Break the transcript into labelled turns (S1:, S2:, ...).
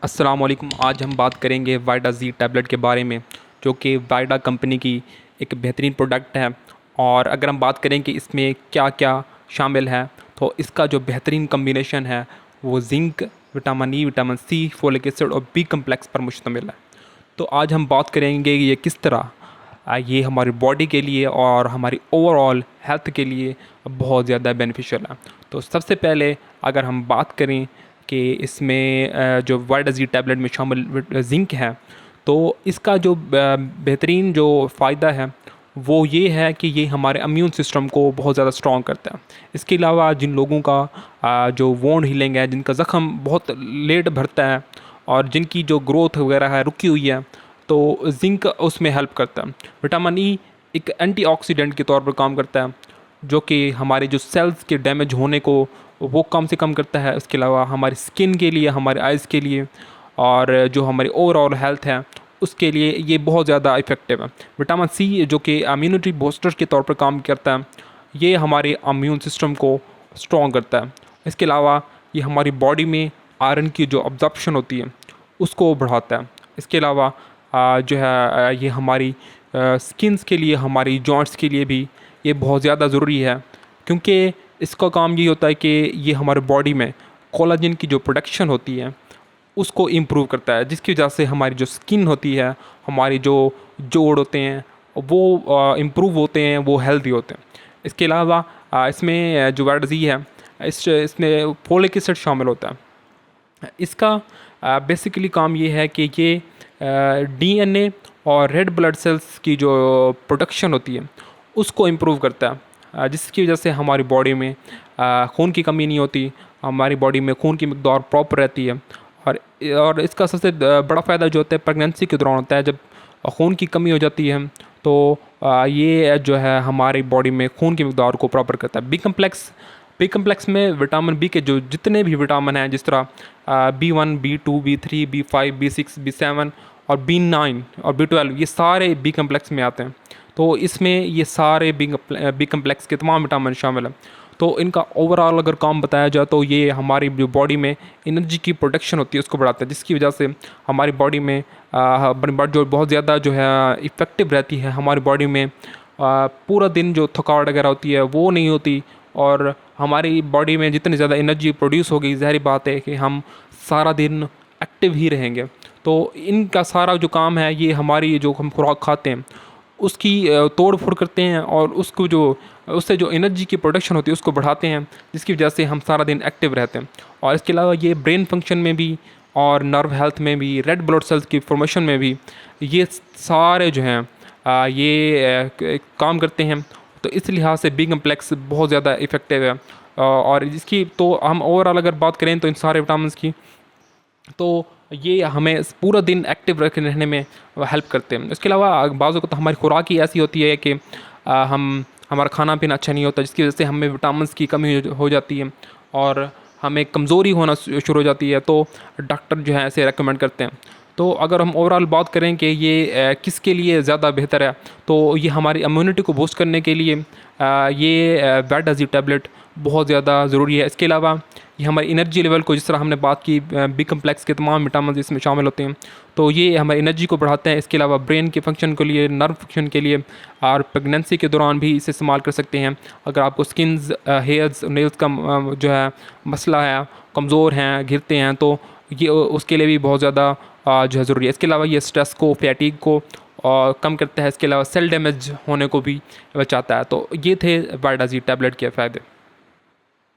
S1: अस्सलाम वालेकुम। आज हम बात करेंगे वाइडा ज़ी टैबलेट के बारे में, जो कि वाइडा कंपनी की एक बेहतरीन प्रोडक्ट है। और अगर हम बात करें कि इसमें क्या क्या शामिल है, तो इसका जो बेहतरीन कम्बिनेशन है वो zinc, vitamin E, vitamin C, folic acid और बी कम्प्लेक्स पर मुश्तमिल है। तो आज हम बात करेंगे ये किस तरह ये हमारी बॉडी के लिए और हमारी ओवरऑल हेल्थ के लिए बहुत ज़्यादा बेनिफिशियल है। तो सबसे पहले अगर हम बात करें कि इसमें जो वाइडा ज़ी टैबलेट में शामिल जिंक है, तो इसका जो बेहतरीन जो फ़ायदा है वो ये है कि ये हमारे इम्यून सिस्टम को बहुत ज़्यादा स्ट्रॉन्ग करता है। इसके अलावा जिन लोगों का जो वोंड हीलिंग है, जिनका ज़ख़म बहुत लेट भरता है और जिनकी जो ग्रोथ वगैरह है रुकी हुई है, तो जिंक उसमें हेल्प करता है। विटामिन ई एक एंटीऑक्सीडेंट के तौर पर काम करता है, जो कि हमारे जो सेल्स के डैमेज होने को वो कम से कम करता है। इसके अलावा हमारी स्किन के लिए, हमारे आइज़ के लिए और जो हमारी ओवरऑल हेल्थ है उसके लिए ये बहुत ज़्यादा इफ़ेक्टिव है। विटामिन सी जो कि इम्यूनिटी बूस्टर के तौर पर काम करता है, ये हमारे इम्यून सिस्टम को स्ट्रॉन्ग करता है। इसके अलावा ये हमारी बॉडी में आयरन की जो अब्जॉर्प्शन होती है उसको बढ़ाता है। इसके अलावा जो है ये हमारी स्किन्स के लिए, हमारी जॉइंट्स के लिए भी ये बहुत ज़्यादा ज़रूरी है, क्योंकि इसका काम ये होता है कि ये हमारे बॉडी में कोलाजन की जो प्रोडक्शन होती है उसको इम्प्रूव करता है, जिसकी वजह से हमारी जो स्किन होती है, हमारी जो जोड़ होते हैं वो इम्प्रूव होते हैं, वो हेल्दी होते हैं। इसके अलावा इसमें जो वाइडा ज़ी है इसमें फोलिक एसिड शामिल होता है। इसका बेसिकली काम ये है कि ये डीएनए और रेड ब्लड सेल्स की जो प्रोडक्शन होती है उसको इम्प्रूव करता है, जिसकी वजह से हमारी बॉडी में खून की कमी नहीं होती, हमारी बॉडी में खून की मकदार प्रॉपर रहती है। और इसका सबसे बड़ा फ़ायदा जो होता है प्रेगनेंसी के दौरान होता है। जब खून की कमी हो जाती है तो ये जो है हमारी बॉडी में खून की मकदार को प्रॉपर करता है। बी कम्प्लेक्स में विटामिन बी के जो जितने भी विटामिन हैं, जिस तरह B1, B2, B3, B5, B6, B7 और B9 और B12, ये सारे बी कम्प्लेक्स में आते हैं। तो इसमें ये सारे बी कम्प्लेक्स के तमाम विटामिन शामिल हैं। तो इनका ओवरऑल अगर काम बताया जाए तो ये हमारी जो बॉडी में एनर्जी की प्रोडक्शन होती है उसको बढ़ाता है, जिसकी वजह से हमारी बॉडी में जो बहुत ज़्यादा जो है इफ़ेक्टिव रहती है। हमारी बॉडी में पूरा दिन जो थकावट वगैरह होती है वो नहीं होती, और हमारी बॉडी में जितनी ज़्यादा एनर्जी प्रोड्यूस होगी, ज़ाहिर बात है कि हम सारा दिन एक्टिव ही रहेंगे। तो इनका सारा जो काम है ये हमारी जो हम खुराक खाते हैं उसकी तोड़ फोड़ करते हैं और उससे जो एनर्जी की प्रोडक्शन होती है उसको बढ़ाते हैं, जिसकी वजह से हम सारा दिन एक्टिव रहते हैं। और इसके अलावा ये ब्रेन फंक्शन में भी और नर्व हेल्थ में भी, रेड ब्लड सेल्स की फॉर्मेशन में भी ये सारे जो हैं काम करते हैं। तो इस लिहाज से बी कम्प्लेक्स बहुत ज़्यादा इफ़ेक्टिव है। और इसकी तो हम ओवरऑल अगर बात करें तो इन सारे विटामिन की, तो ये हमें पूरा दिन एक्टिव रहने में हेल्प करते हैं। इसके अलावा बाज़ वक़्त हमारी खुराक ही ऐसी होती है कि हमारा खाना पीना अच्छा नहीं होता, जिसकी वजह से हमें विटामिन की कमी हो जाती है और हमें कमज़ोरी होना शुरू हो जाती है। तो डॉक्टर जो है ऐसे रेकमेंड करते हैं। तो अगर हम ओवरऑल बात करें कि ये किसके लिए ज़्यादा बेहतर है, तो ये हमारी इम्यूनिटी को बूस्ट करने के लिए ये वाइडा ज़ी टैबलेट बहुत ज़्यादा ज़रूरी है। इसके अलावा ये हमारी एनर्जी लेवल को, जिस तरह हमने बात की, बी कम्प्लेक्स के तमाम विटामिन इसमें शामिल होते हैं, तो ये हमारी एनर्जी को बढ़ाते हैं। इसके अलावा ब्रेन के फंक्शन के लिए, नर्व फंक्शन के लिए, और प्रेगनेंसी के दौरान भी इसे इस्तेमाल कर सकते हैं। अगर आपको स्किन्स, हेयर्स, नेल्स का जो है मसला है, कमज़ोर हैं, गिरते हैं, तो ये उसके लिए भी बहुत ज़्यादा जो है ज़रूरी है। इसके अलावा ये स्ट्रेस को, फैटीग को कम करता है। इसके अलावा सेल डैमेज होने को भी बचाता है। तो ये थे वाइडा ज़ी टैबलेट के फ़ायदे।